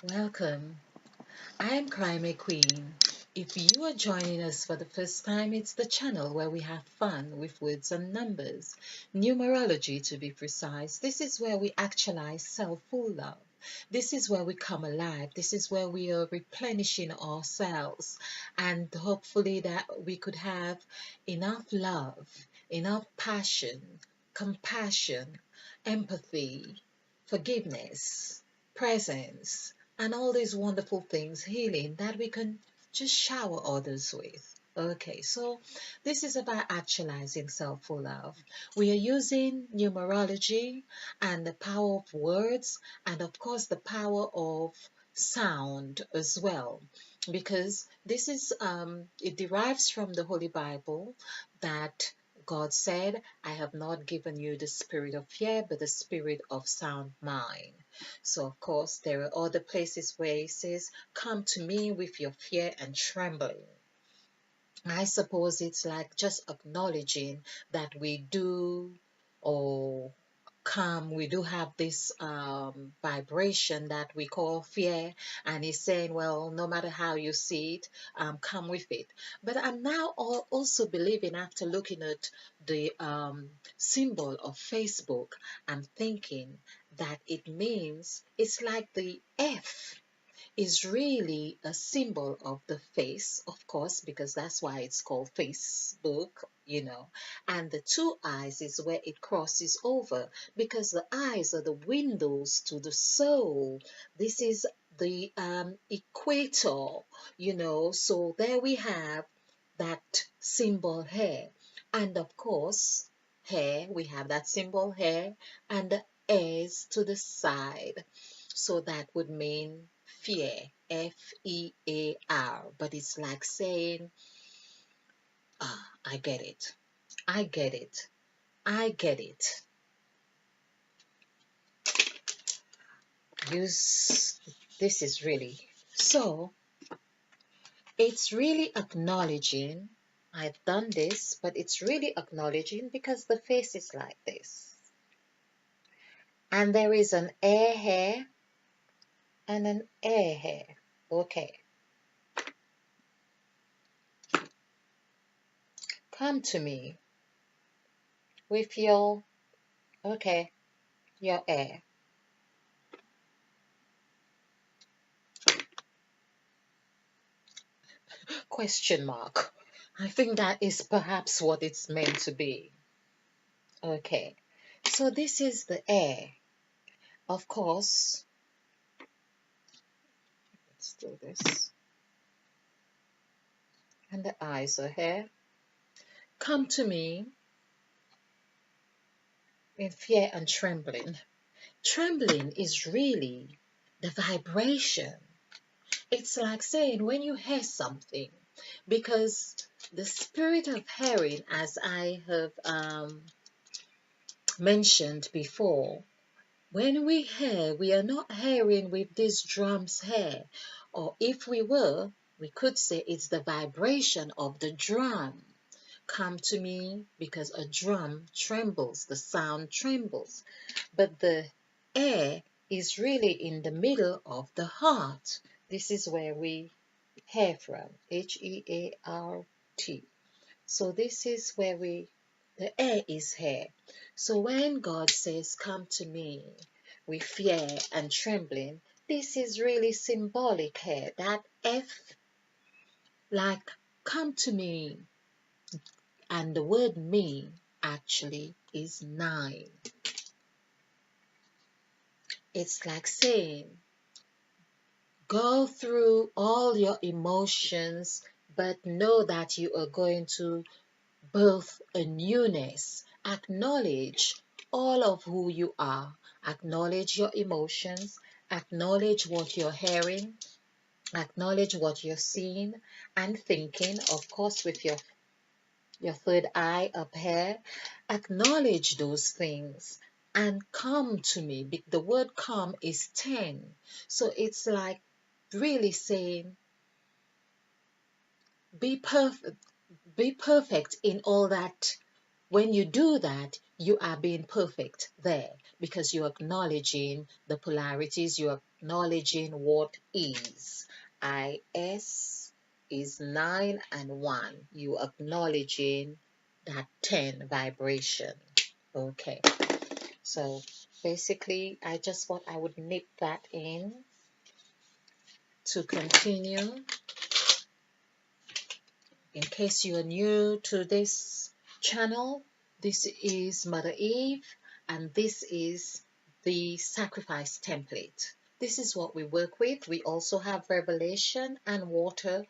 Welcome. I'm Crime Queen. If you are joining us for the first time, it's the channel where we have fun with words and numbers, numerology to be precise. This is where we actualize self-full love. This is where we come alive. This is where we are replenishing ourselves, and hopefully that we could have enough love, enough passion, compassion, empathy, forgiveness, presence, and all these wonderful things, healing that we can just shower others with. Okay, so this is about actualizing self-full love. We are using numerology and the power of words, and of course the power of sound as well, because this is it derives from the Holy Bible that God said, I have not given you the spirit of fear, but the spirit of sound mind. So, of course, there are other places where he says, come to me with your fear and trembling. I suppose it's like just acknowledging that we do or come, we do have this vibration that we call fear, and he's saying, well, no matter how you see it, come with it. But I'm now also believing, after looking at the symbol of Facebook, I'm thinking that it means it's like the F is really a symbol of the face, of course, because that's why it's called Facebook, and the two eyes is where it crosses over, because the eyes are the windows to the soul. This is the equator, so there we have that symbol hair. And of course, hair, we have that symbol hair, and the airs to the side. So that would mean fear, Fear. But it's like saying, I get it. I get it. I get it. Use this is really so it's really acknowledging I've done this, but it's really acknowledging because the face is like this. And there is an air hair and an air hair. Okay. Come to me with your air. Question mark. I think that is perhaps what it's meant to be. Okay. So this is the air. Of course, let's do this. And the eyes are here. Come to me in fear and trembling. Trembling is really the vibration. It's like saying when you hear something, because the spirit of hearing, as I have mentioned before, when we hear, we are not hearing with these drums here, or if we were, we could say it's the vibration of the drum. Come to me, because a drum trembles, the sound trembles, but the air is really in the middle of the heart. This is where we hear from, Heart. So this is where the air is here. So when God says, come to me with fear and trembling, this is really symbolic here. That F, like, come to me, and the word me actually is 9. It's like saying, go through all your emotions, but know that you are going to birth a newness. Acknowledge all of who you are. Acknowledge your emotions. Acknowledge what you're hearing. Acknowledge what you're seeing and thinking, of course, with your third eye up here. Acknowledge those things and come to me. The word come is 10. So it's like really saying, be perfect. Be perfect in all that. When you do that, you are being perfect there. because you're acknowledging the polarities, you're acknowledging what is. IS is 9 and 1. You acknowledging that 10 vibration. Okay, so basically, I just thought I would nip that in to continue. In case you are new to this channel, this is Mother Eve, and this is the sacrifice template. This is what we work with. We also have revelation and water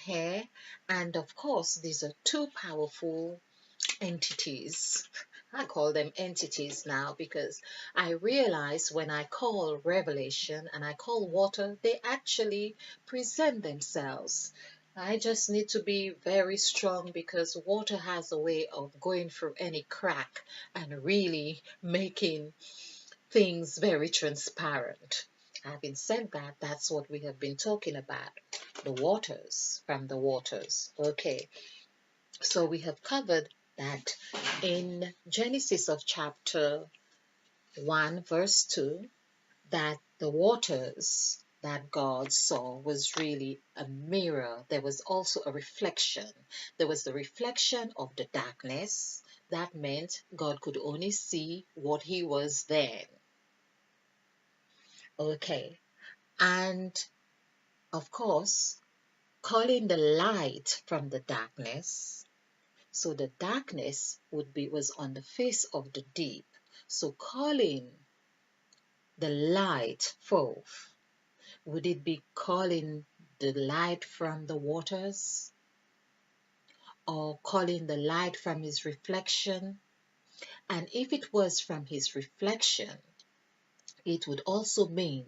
here, and of course, these are two powerful entities. I call them entities now because I realize when I call revelation and I call water, they actually present themselves. I just need to be very strong because water has a way of going through any crack and really making things very transparent. Having said that, that's what we have been talking about, the waters from the waters. Okay, so we have covered that in Genesis of chapter 1, verse 2, that the waters that God saw was really a mirror. There was also a reflection. There was the reflection of the darkness. That meant God could only see what he was then. Okay. And of course, calling the light from the darkness. So the darkness was on the face of the deep. So calling the light forth, would it be calling the light from the waters or calling the light from his reflection? And if it was from his reflection, it would also mean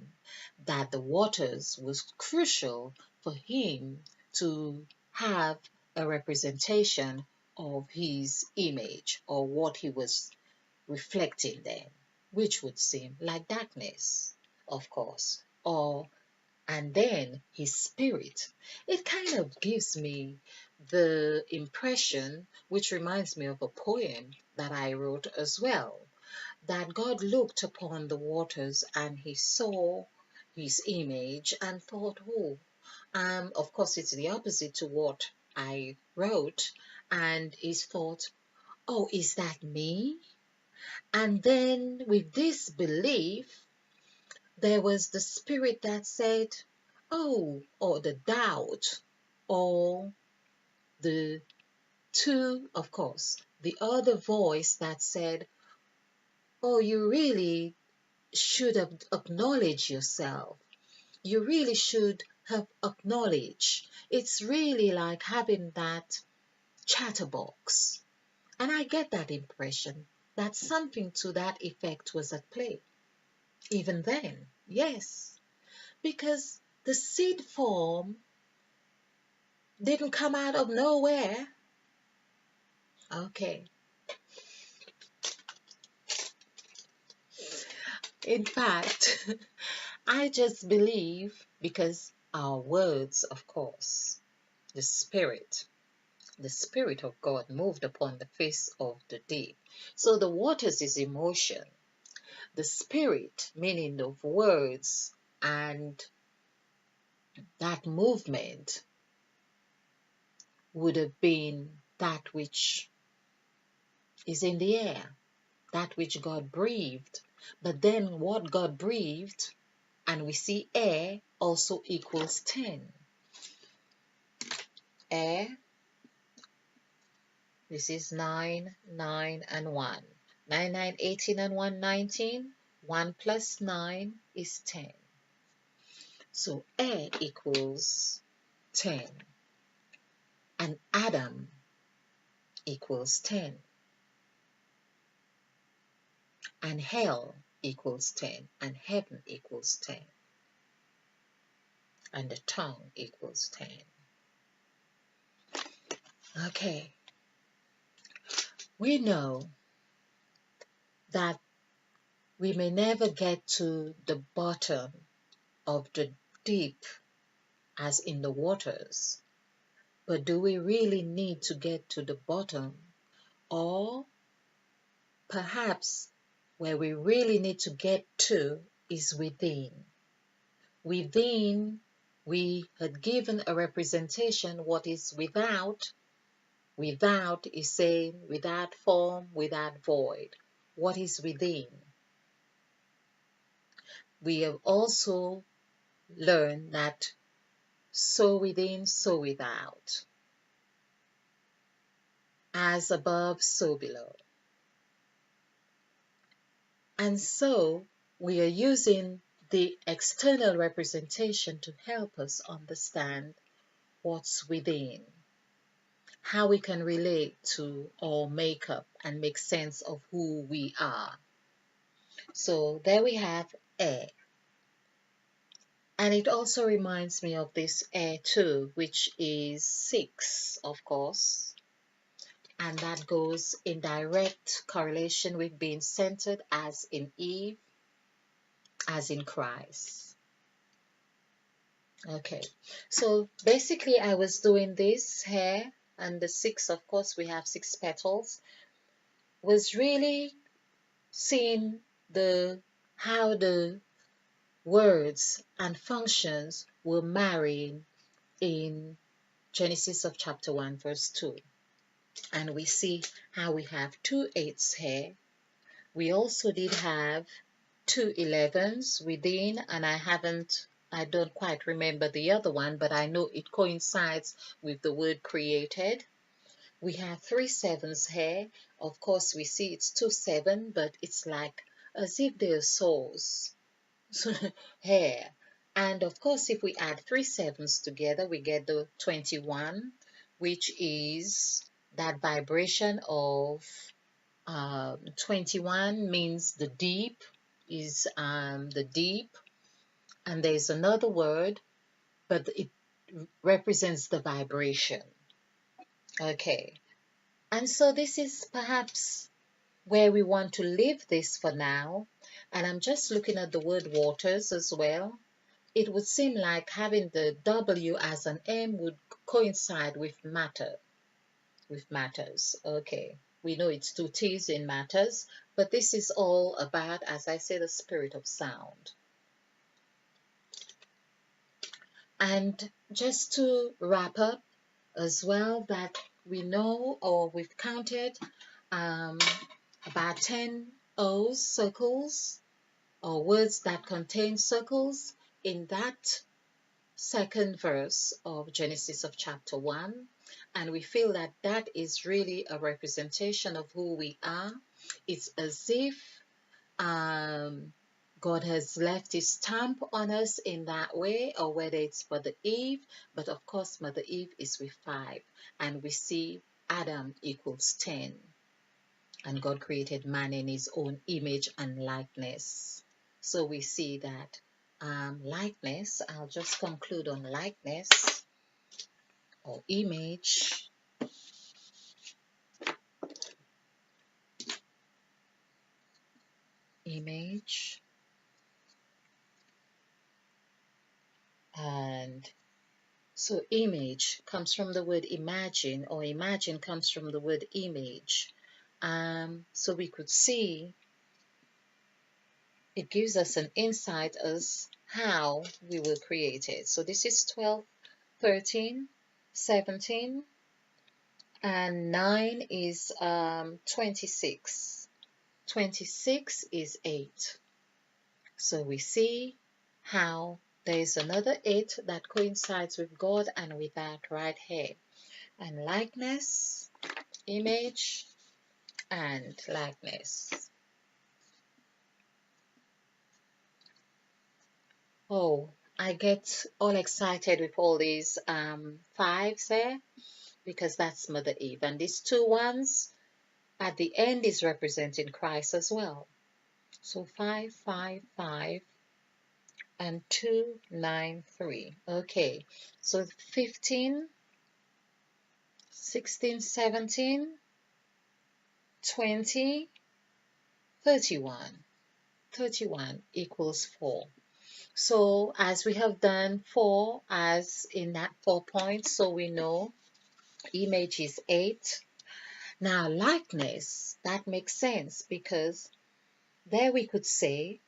that the waters was crucial for him to have a representation of his image or what he was reflecting them, which would seem like darkness, of course, or and then his spirit. It kind of gives me the impression, which reminds me of a poem that I wrote as well, that God looked upon the waters and he saw his image and thought, oh, of course, it's the opposite to what I wrote, and he thought, oh, is that me? And then with this belief, there was the spirit that said, oh, or the doubt, or the two, of course, the other voice that said, oh, you really should have acknowledged yourself. You really should have acknowledged. It's really like having that chatterbox. And I get that impression that something to that effect was at play. Even then, yes, because the seed form didn't come out of nowhere. Okay. In fact, I just believe because our words, of course, the Spirit of God moved upon the face of the deep. So the waters is emotion. The Spirit, meaning of words, and that movement would have been that which is in the air, that which God breathed. But then what God breathed, and we see air also equals 10. Air, this is 9, 9, and 1. 9, 9, 18, and 1, 19. 1 plus 9 is 10. So air equals 10. And Adam equals 10. And hell equals 10. And heaven equals 10. And the tongue equals 10. Okay. We know that we may never get to the bottom of the deep as in the waters, but do we really need to get to the bottom? Or perhaps where we really need to get to is within. Within, we had given a representation what is without. Without is saying without form, without void. What is within? We have also learned that so within, so without. As above, so below. And so we are using the external representation to help us understand what's within, how we can relate to or make up and make sense of who we are. So there we have air. And it also reminds me of this air too, which is 6, of course. And that goes in direct correlation with being centered as in Eve, as in Christ. Okay, so basically I was doing this here, and the 6, of course, we have 6 petals, was really seeing how the words and functions were marrying in Genesis of chapter 1 verse 2. And we see how we have 2 8s here. We also did have 2 11s within, and I don't quite remember the other one, but I know it coincides with the word created. We have 3 7s here. Of course, we see it's 2 7, but it's like as if they're souls here. And of course, if we add 3 7s together, we get the 21, which is that vibration of 21 means the deep, is the deep, and there's another word, but it represents the vibration. Okay, and so this is perhaps where we want to leave this for now. And I'm just looking at the word waters as well. It would seem like having the W as an M would coincide with matter, with matters. Okay, we know it's 2 T's in matters, but this is all about, as I say, the spirit of sound. And just to wrap up as well, that we know, or we've counted about 10 O's, circles, or words that contain circles in that second verse of Genesis of chapter 1. And we feel that that is really a representation of who we are. It's as if God has left his stamp on us in that way, or whether it's Mother Eve, but of course Mother Eve is with 5, and we see Adam equals 10, and God created man in his own image and likeness. So we see that likeness, I'll just conclude on likeness or image. Image. And so image comes from the word imagine, or imagine comes from the word image. So we could see it gives us an insight as how we were created. So this is 12, 13, 17, and 9 is 26. 26 is 8. So we see how there is another 8 that coincides with God and with that right here. And likeness, image, and likeness. Oh, I get all excited with all these 5s there, because that's Mother Eve. And these 2 ones at the end is representing Christ as well. So 5, 5, 5, and 2, 9, 3. Okay, so 15, 16, 17, 20, 31. 31 equals 4. So as we have done 4 as in that 4 points, so we know image is 8. Now likeness, that makes sense because there we could say,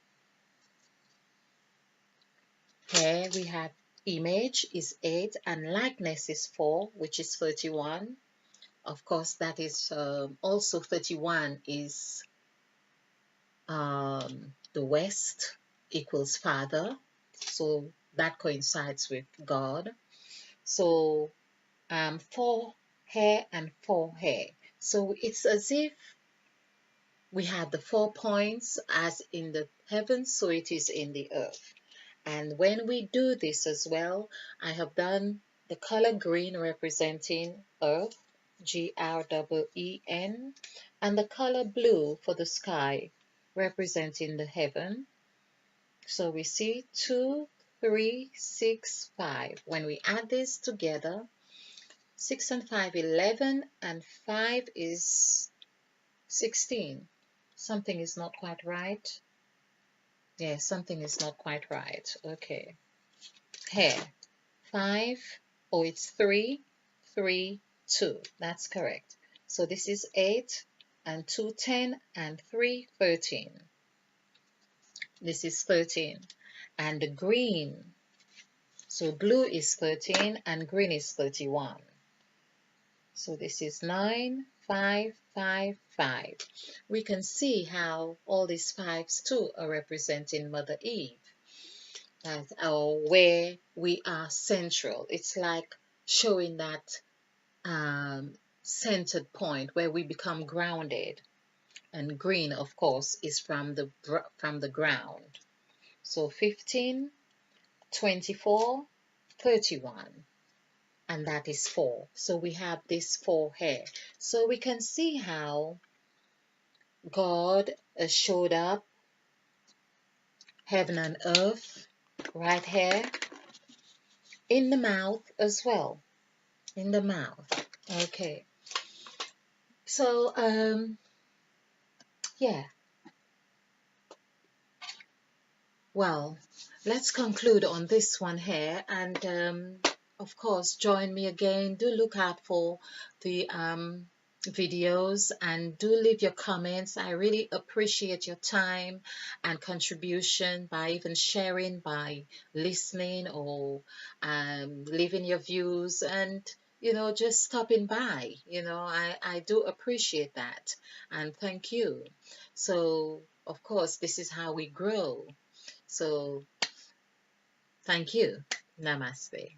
here we have image is 8 and likeness is 4, which is 31. Of course, that is also 31 is the West equals Father. So that coincides with God. So 4 hair and 4 hair. So it's as if we have the 4 points as in the heavens, so it is in the earth. And when we do this as well, I have done the color green representing earth, Green, and the color blue for the sky representing the heaven. So we see 2, 3, 6, 5. When we add this together, 6 and 5, 11, and 5 is 16. Something is not quite right. Yeah, something is not quite right. Okay. Here, 5. Oh, it's 3, 3, 2. That's correct. So this is 8, and 2, 10, and 3, 13. This is 13. And the green, so blue is 13, and green is 31. So this is 9, 5, 5, 5. We can see how all these fives too are representing Mother Eve, that where we are central. It's like showing that centered point where we become grounded. And green, of course, is from the ground. So 15, 24, 31. And that is 4. So we have this 4 here. So we can see how God showed up, heaven and earth, right here, in the mouth as well. In the mouth. Okay. So, yeah. Well, let's conclude on this one here. And, of course, join me again. Do look out for the videos and do leave your comments. I really appreciate your time and contribution by even sharing, by listening, or leaving your views, and just stopping by. I do appreciate that, and thank you. So of course this is how we grow. So thank you. Namaste.